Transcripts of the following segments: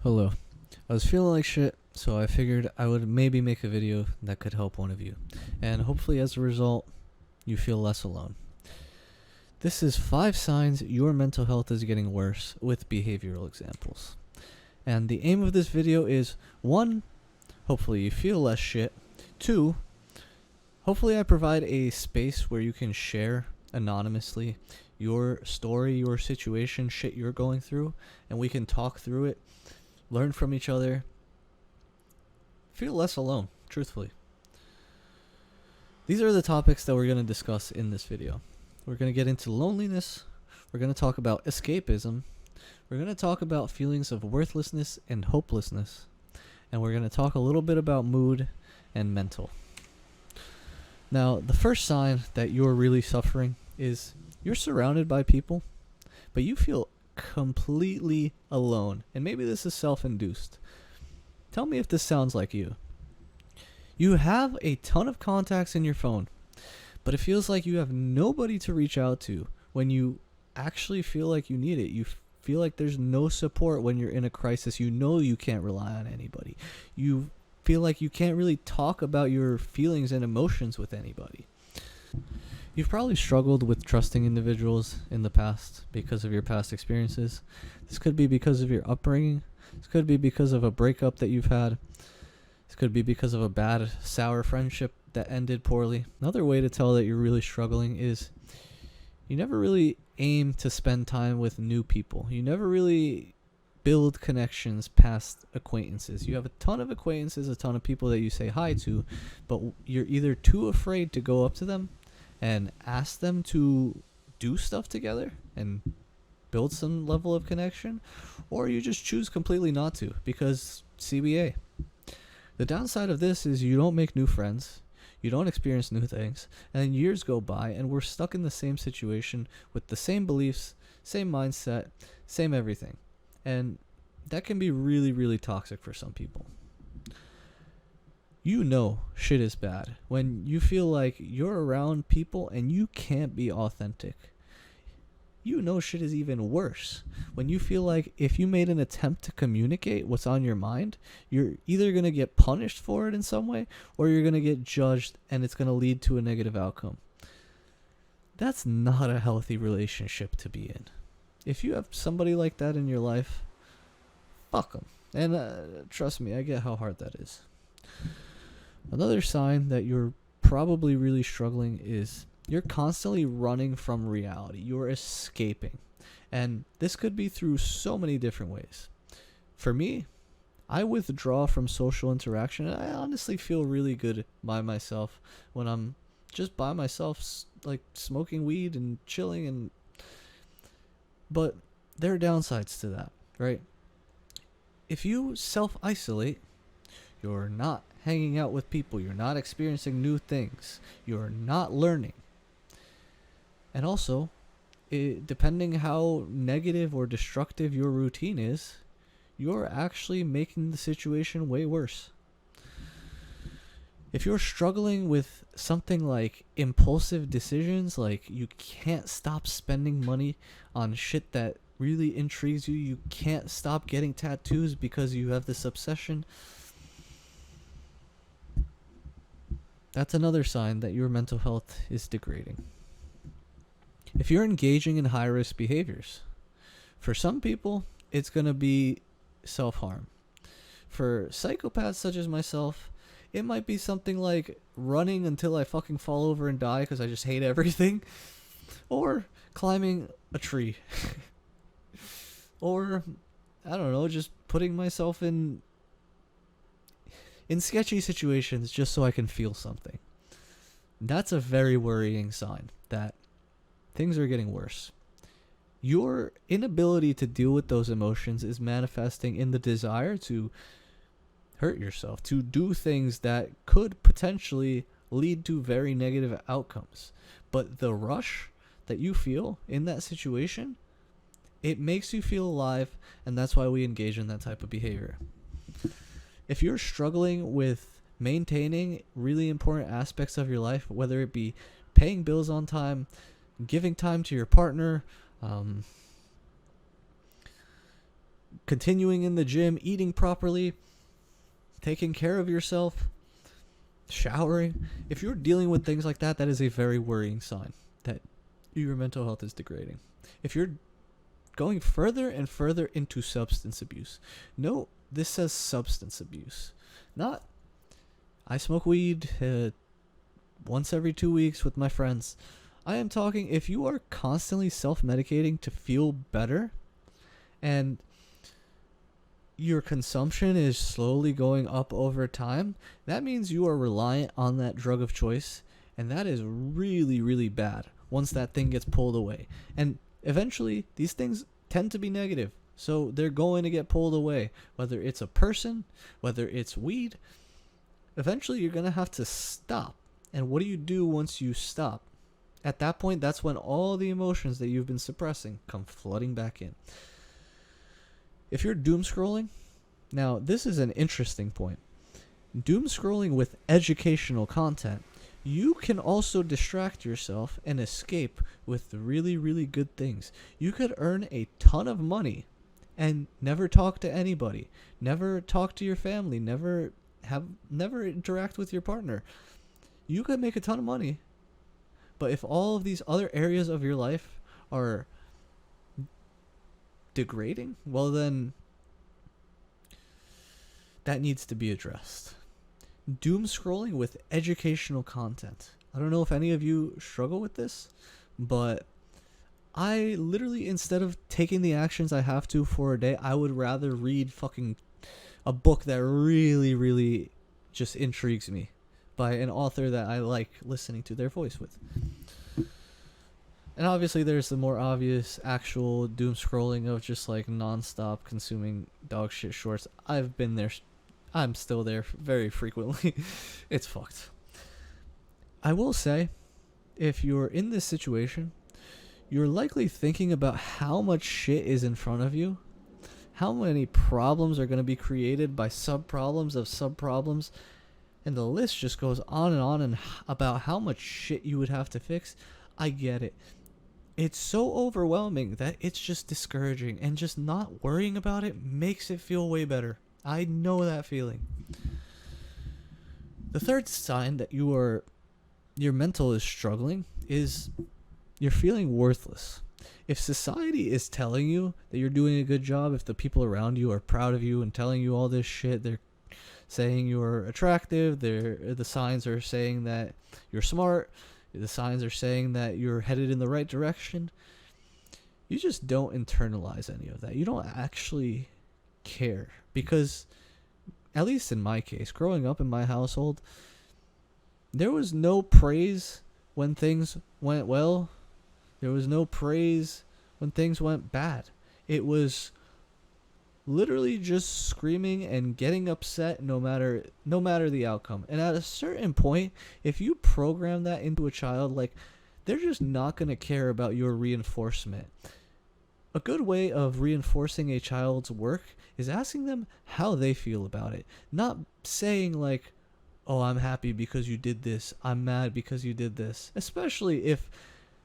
Hello. I was feeling like shit, so I figured I would maybe make a video that could help one of you. And hopefully as a result, you feel less alone. This is 5 signs your mental health is getting worse with behavioral examples. And the aim of this video is 1, hopefully you feel less shit. 2, hopefully I provide a space where you can share anonymously your story, your situation, shit you're going through, and we can talk through it, learn from each other, feel less alone, truthfully. These are the topics that we're going to discuss in this video. We're going to get into loneliness, we're going to talk about escapism, we're going to talk about feelings of worthlessness and hopelessness, and we're going to talk a little bit about mood and mental. Now, the first sign that you're really suffering is you're surrounded by people, but you feel completely alone. And maybe this is self-induced. Tell me if this sounds like you. You have a ton of contacts in your phone, but it feels like you have nobody to reach out to when you actually feel like you need it. You feel like there's no support when you're in a crisis. You know you can't rely on anybody. You feel like you can't really talk about your feelings and emotions with anybody. You've probably struggled with trusting individuals in the past because of your past experiences. This could be because of your upbringing. This could be because of a breakup that you've had. This could be because of a bad, sour friendship that ended poorly. Another way to tell that you're really struggling is you never really aim to spend time with new people. You never really build connections past acquaintances. You have a ton of acquaintances, a ton of people that you say hi to, but you're either too afraid to go up to them and ask them to do stuff together and build some level of connection, or you just choose completely not to because CBA. The downside of this is you don't make new friends, you don't experience new things, and then years go by and we're stuck in the same situation with the same beliefs, same mindset, same everything. And that can be really, really toxic for some people. You know shit is bad when you feel like you're around people and you can't be authentic. You know shit is even worse when you feel like if you made an attempt to communicate what's on your mind, you're either going to get punished for it in some way or you're going to get judged and it's going to lead to a negative outcome. That's not a healthy relationship to be in. If you have somebody like that in your life, fuck them. And trust me, I get how hard that is. Another sign that you're probably really struggling is you're constantly running from reality. You're escaping. And this could be through so many different ways. For me, I withdraw from social interaction, and I honestly feel really good by myself when I'm just by myself, like smoking weed and chilling. But there are downsides to that, right? If you self-isolate, you're not hanging out with people, you're not experiencing new things, you're not learning. And also, depending how negative or destructive your routine is, you're actually making the situation way worse. If you're struggling with something like impulsive decisions, like you can't stop spending money on shit that really intrigues you, you can't stop getting tattoos because you have this obsession, that's another sign that your mental health is degrading. If you're engaging in high-risk behaviors, for some people, it's going to be self-harm. For psychopaths such as myself, it might be something like running until I fucking fall over and die because I just hate everything, or climbing a tree, or, I don't know, just putting myself in sketchy situations just so I can feel something. That's a very worrying sign that things are getting worse. Your inability to deal with those emotions is manifesting in the desire to hurt yourself, to do things that could potentially lead to very negative outcomes. But the rush that you feel in that situation, it makes you feel alive, and that's why we engage in that type of behavior. If you're struggling with maintaining really important aspects of your life, whether it be paying bills on time, giving time to your partner, continuing in the gym, eating properly, taking care of yourself, showering. If you're dealing with things like that, that is a very worrying sign that your mental health is degrading. If you're going further and further into substance abuse, no, this says substance abuse, not I smoke weed once every 2 weeks with my friends. I am talking if you are constantly self-medicating to feel better and your consumption is slowly going up over time, that means you are reliant on that drug of choice, and that is really, really bad once that thing gets pulled away. And eventually, these things tend to be negative, so they're going to get pulled away, whether it's a person, whether it's weed. Eventually, you're going to have to stop. And what do you do once you stop? At that point, that's when all the emotions that you've been suppressing come flooding back in. If you're doom scrolling, now this is an interesting point. Doom scrolling with educational content, you can also distract yourself and escape with really, really good things. You could earn a ton of money and never talk to anybody, never talk to your family, never interact with your partner. You could make a ton of money, but if all of these other areas of your life are degrading, well then that needs to be addressed. Doom scrolling with educational content. I don't know if any of you struggle with this, but I literally, instead of taking the actions I have to for a day, I would rather read fucking a book that really, really just intrigues me by an author that I like listening to their voice with. And obviously there's the more obvious actual doom scrolling of just like non-stop consuming dog shit shorts. I've been there. I'm still there very frequently. It's fucked. I will say, if you're in this situation, you're likely thinking about how much shit is in front of you, how many problems are going to be created by sub-problems of sub-problems, and the list just goes on and about how much shit you would have to fix. I get it. It's so overwhelming that it's just discouraging, and just not worrying about it makes it feel way better. I know that feeling. The third sign that your mental is struggling is you're feeling worthless. If society is telling you that you're doing a good job, if the people around you are proud of you and telling you all this shit, they're saying you're attractive, the signs are saying that you're smart, the signs are saying that you're headed in the right direction, you just don't internalize any of that. You don't actually care, because at least in my case, growing up in my household, there was no praise when things went well. There was no praise when things went bad. It was literally just screaming and getting upset no matter the outcome. And at a certain point, if you program that into a child, like, they're just not going to care about your reinforcement. A good way of reinforcing a child's work is asking them how they feel about it. Not saying like, oh, I'm happy because you did this, I'm mad because you did this. Especially if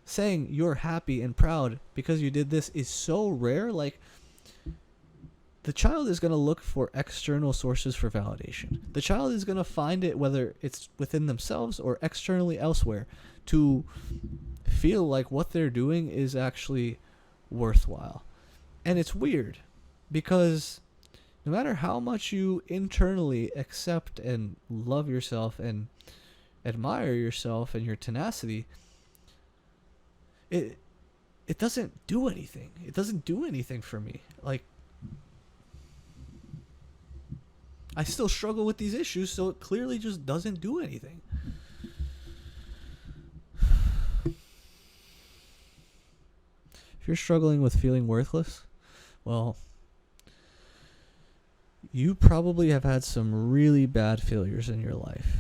saying you're happy and proud because you did this is so rare. Like, the child is going to look for external sources for validation. The child is going to find it, whether it's within themselves or externally elsewhere, to feel like what they're doing is actually worthwhile. And it's weird, because no matter how much you internally accept and love yourself and admire yourself and your tenacity, it doesn't do anything. It doesn't do anything for me. Like, I still struggle with these issues, so it clearly just doesn't do anything. If you're struggling with feeling worthless, well, you probably have had some really bad failures in your life.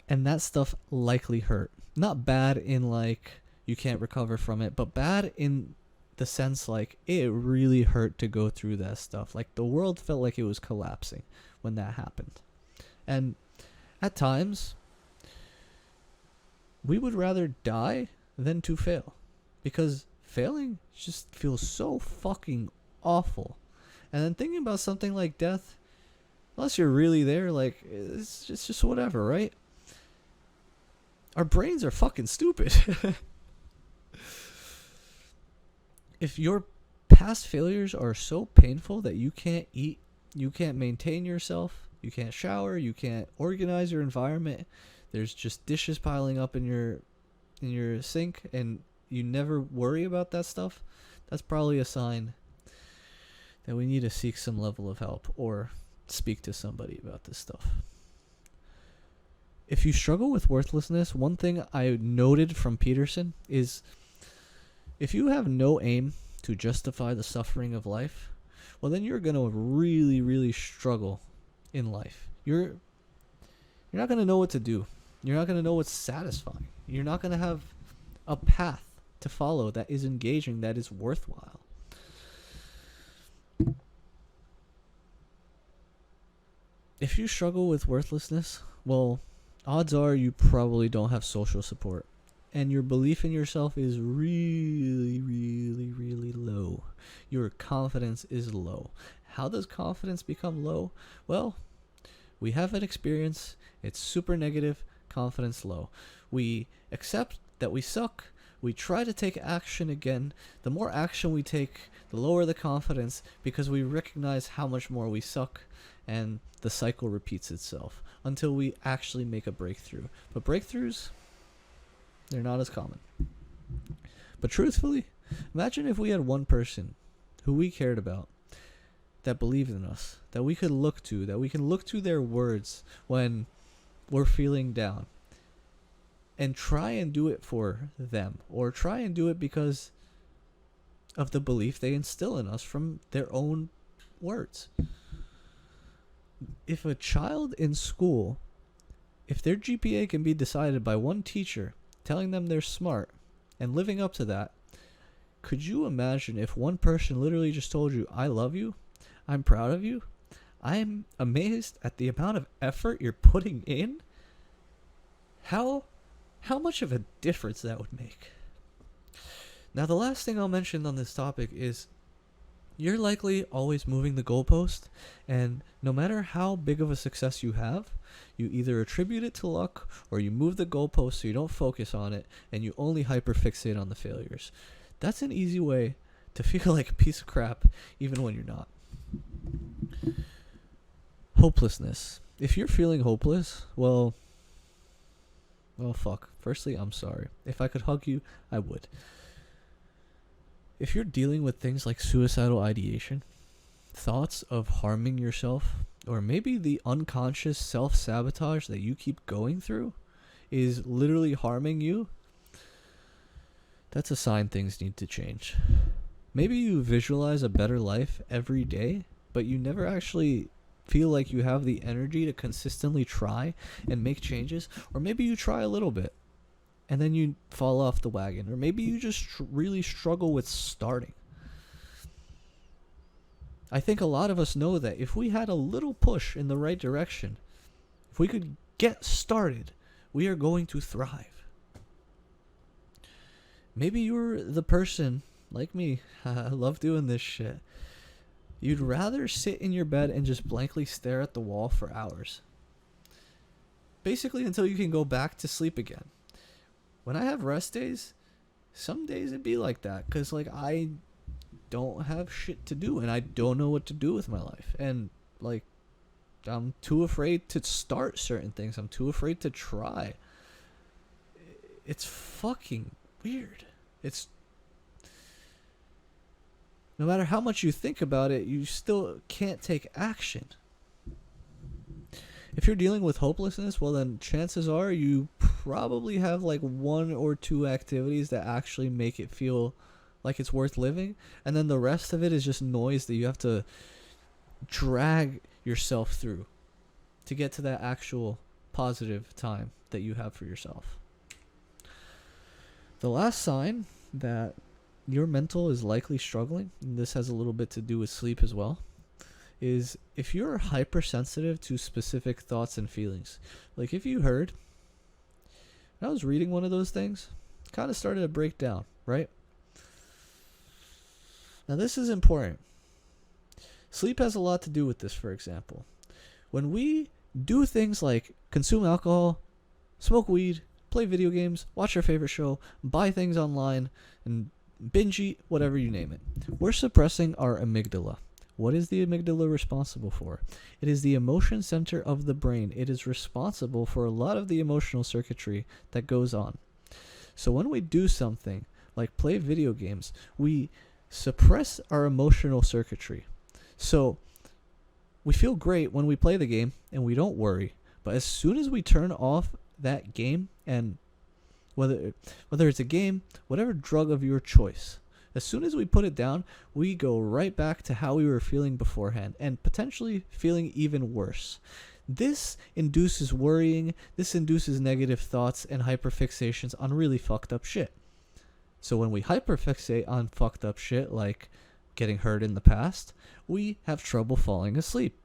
And that stuff likely hurt. Not bad in like you can't recover from it, but bad in the sense like it really hurt to go through that stuff. Like, the world felt like it was collapsing when that happened. And at times, we would rather die than to fail, because failing just feels so fucking awful. And then thinking about something like death, unless you're really there, like, it's just whatever, right? Our brains are fucking stupid. If your past failures are so painful that you can't eat, you can't maintain yourself, you can't shower, you can't organize your environment, there's just dishes piling up in your sink, and you never worry about that stuff, that's probably a sign that we need to seek some level of help or speak to somebody about this stuff. If you struggle with worthlessness, one thing I noted from Peterson is if you have no aim to justify the suffering of life, well, then you're going to really, really struggle in life. You're not going to know what to do. You're not going to know what's satisfying. You're not going to have a path to follow that is engaging, that is worthwhile. If you struggle with worthlessness, well, odds are you probably don't have social support. And your belief in yourself is really, really, really low. Your confidence is low. How does confidence become low? Well, we have an experience. It's super negative, confidence low. We accept that we suck. We try to take action again. The more action we take, the lower the confidence, because we recognize how much more we suck, and the cycle repeats itself until we actually make a breakthrough. But breakthroughs, they're not as common. But truthfully, imagine if we had one person who we cared about that believed in us, that we could look to, that we can look to their words when we're feeling down, and try and do it for them, or try and do it because of the belief they instill in us from their own words. If a child in school, if their GPA can be decided by one teacher telling them they're smart and living up to that, could you imagine if one person literally just told you, I love you, I'm proud of you, I'm amazed at the amount of effort you're putting in? How much of a difference that would make? Now, the last thing I'll mention on this topic is you're likely always moving the goalpost, and no matter how big of a success you have, you either attribute it to luck or you move the goalpost so you don't focus on it and you only hyperfixate on the failures. That's an easy way to feel like a piece of crap even when you're not. Hopelessness. If you're feeling hopeless, well, fuck. Firstly, I'm sorry. If I could hug you, I would. If you're dealing with things like suicidal ideation, thoughts of harming yourself, or maybe the unconscious self-sabotage that you keep going through is literally harming you, that's a sign things need to change. Maybe you visualize a better life every day, but you never actually feel like you have the energy to consistently try and make changes, or maybe you try a little bit and then you fall off the wagon, or maybe you just really struggle with starting. I think a lot of us know that if we had a little push in the right direction, if we could get started, we are going to thrive. Maybe you're the person, like me, I love doing this shit. You'd rather sit in your bed and just blankly stare at the wall for hours. Basically until you can go back to sleep again. When I have rest days, some days it'd be like that, because like I don't have shit to do and I don't know what to do with my life, and like I'm too afraid to start certain things. I'm too afraid to try. It's fucking weird. It's no matter how much you think about it, you still can't take action. If you're dealing with hopelessness, well then chances are you probably have like one or two activities that actually make it feel like it's worth living, and then the rest of it is just noise that you have to drag yourself through to get to that actual positive time that you have for yourself. The last sign that your mental is likely struggling, and this has a little bit to do with sleep as well, is if you're hypersensitive to specific thoughts and feelings. Like if you heard, when I was reading one of those things, it kind of started to break down, right? Now this is important. Sleep has a lot to do with this, for example. When we do things like consume alcohol, smoke weed, play video games, watch our favorite show, buy things online, and binge eat, whatever you name it, we're suppressing our amygdala. What is the amygdala responsible for? It is the emotion center of the brain. It is responsible for a lot of the emotional circuitry that goes on. So when we do something like play video games, we suppress our emotional circuitry. So we feel great when we play the game and we don't worry. But as soon as we turn off that game, and whether it's a game, whatever drug of your choice, as soon as we put it down, we go right back to how we were feeling beforehand and potentially feeling even worse. This induces worrying, this induces negative thoughts and hyperfixations on really fucked up shit. So when we hyperfixate on fucked up shit like getting hurt in the past, we have trouble falling asleep.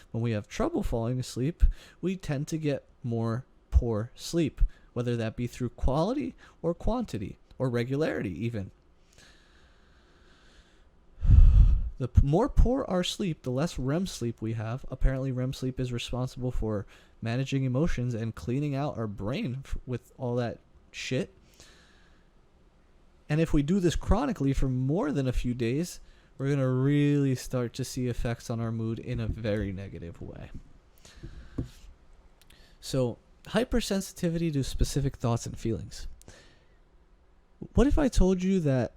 When we have trouble falling asleep, we tend to get more poor sleep, whether that be through quality or quantity or regularity even. The more poor our sleep, the less REM sleep we have. Apparently REM sleep is responsible for managing emotions and cleaning out our brain with all that shit. And if we do this chronically for more than a few days, we're going to really start to see effects on our mood in a very negative way. So, hypersensitivity to specific thoughts and feelings. What if I told you that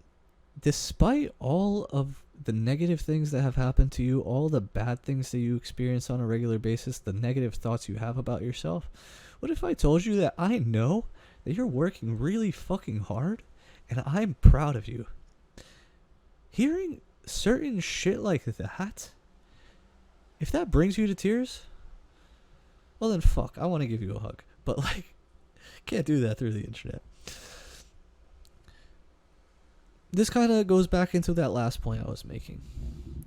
despite all of the negative things that have happened to you, all the bad things that you experience on a regular basis, the negative thoughts you have about yourself, what if I told you that I know that you're working really fucking hard and I'm proud of you? Hearing certain shit like that, if that brings you to tears, well then fuck, I want to give you a hug. But like, can't do that through the internet. This kind of goes back into that last point I was making.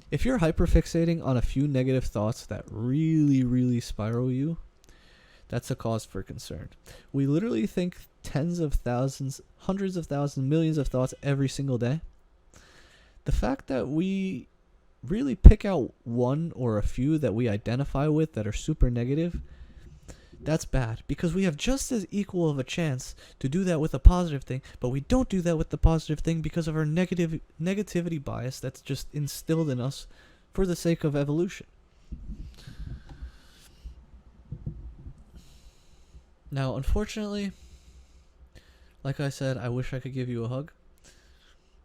If you're hyperfixating on a few negative thoughts that really, really spiral you, that's a cause for concern. We literally think tens of thousands, hundreds of thousands, millions of thoughts every single day. The fact that we really pick out one or a few that we identify with that are super negative, that's bad, because we have just as equal of a chance to do that with a positive thing, but we don't do that with the positive thing because of our negativity bias that's just instilled in us for the sake of evolution. Now, unfortunately, like I said, I wish I could give you a hug,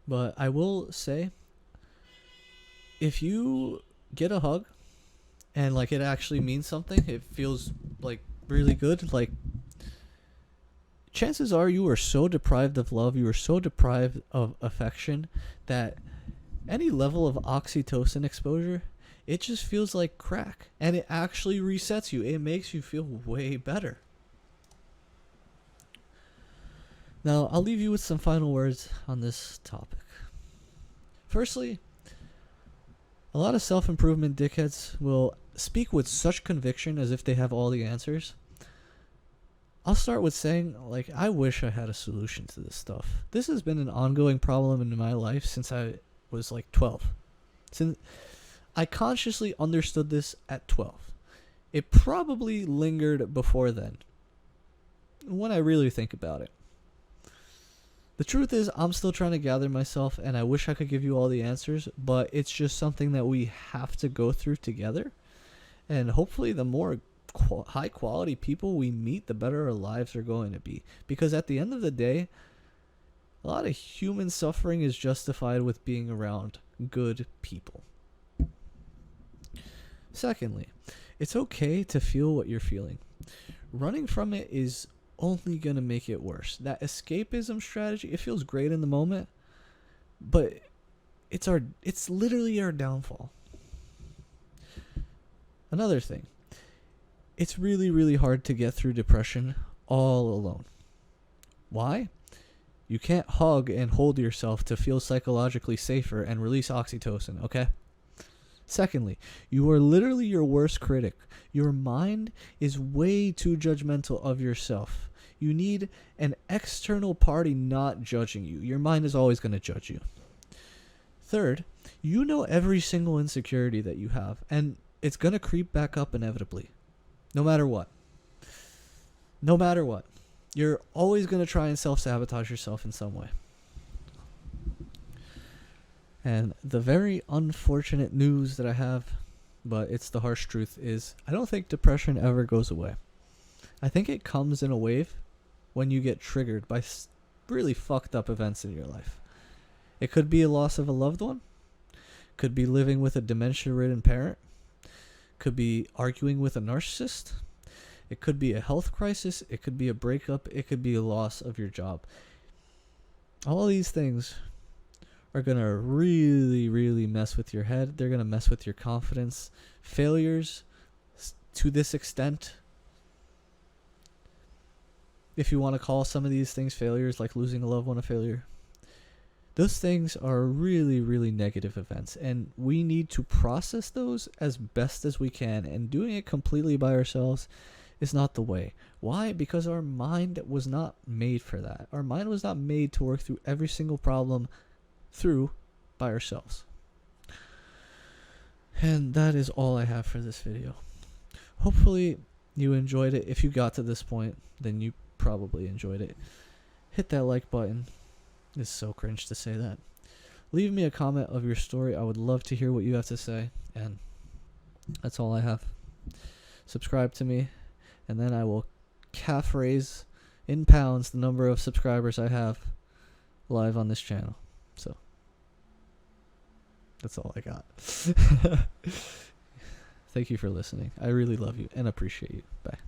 but I will say, if you get a hug and like it actually means something, it feels like really good, like chances are you are so deprived of love, you are so deprived of affection that any level of oxytocin exposure, it just feels like crack, and it actually resets you. It makes you feel way better. Now, I'll leave you with some final words on this topic. Firstly, a lot of self-improvement dickheads will speak with such conviction as if they have all the answers. I'll start with saying, like, I wish I had a solution to this stuff. This has been an ongoing problem in my life since I was like 12. Since I consciously understood this at 12. It probably lingered before then, when I really think about it. The truth is, I'm still trying to gather myself, and I wish I could give you all the answers, but it's just something that we have to go through together. And hopefully the more high quality people we meet, the better our lives are going to be. Because at the end of the day, a lot of human suffering is justified with being around good people. Secondly, it's okay to feel what you're feeling. Running from it is only going to make it worse. That escapism strategy, it feels great in the moment, but it's literally our downfall. Another thing, it's really, really hard to get through depression all alone. Why? You can't hug and hold yourself to feel psychologically safer and release oxytocin, okay? Secondly, you are literally your worst critic. Your mind is way too judgmental of yourself. You need an external party not judging you. Your mind is always going to judge you. Third, You know every single insecurity that you have, and it's going to creep back up inevitably. No matter what. No matter what. You're always going to try and self-sabotage yourself in some way. And the very unfortunate news that I have, but it's the harsh truth, is I don't think depression ever goes away. I think it comes in a wave when you get triggered by really fucked up events in your life. It could be a loss of a loved one. Could be living with a dementia-ridden parent. Could be arguing with a narcissist. It could be a health crisis. It could be a breakup. It could be a loss of your job. All these things are going to really, really mess with your head. They're going to mess with your confidence. Failures to this extent, if you want to call some of these things failures, like losing a loved one a failure, those things are really, really negative events, and we need to process those as best as we can, and doing it completely by ourselves is not the way. Why? Because our mind was not made for that. Our mind was not made to work through every single problem through by ourselves. And that is all I have for this video. Hopefully you enjoyed it. If you got to this point, then you probably enjoyed it. Hit that like button. It's so cringe to say that. Leave me a comment of your story. I would love to hear what you have to say. And that's all I have. Subscribe to me, and then I will calf raise in pounds the number of subscribers I have live on this channel. So that's all I got. Thank you for listening. I really love you and appreciate you. Bye.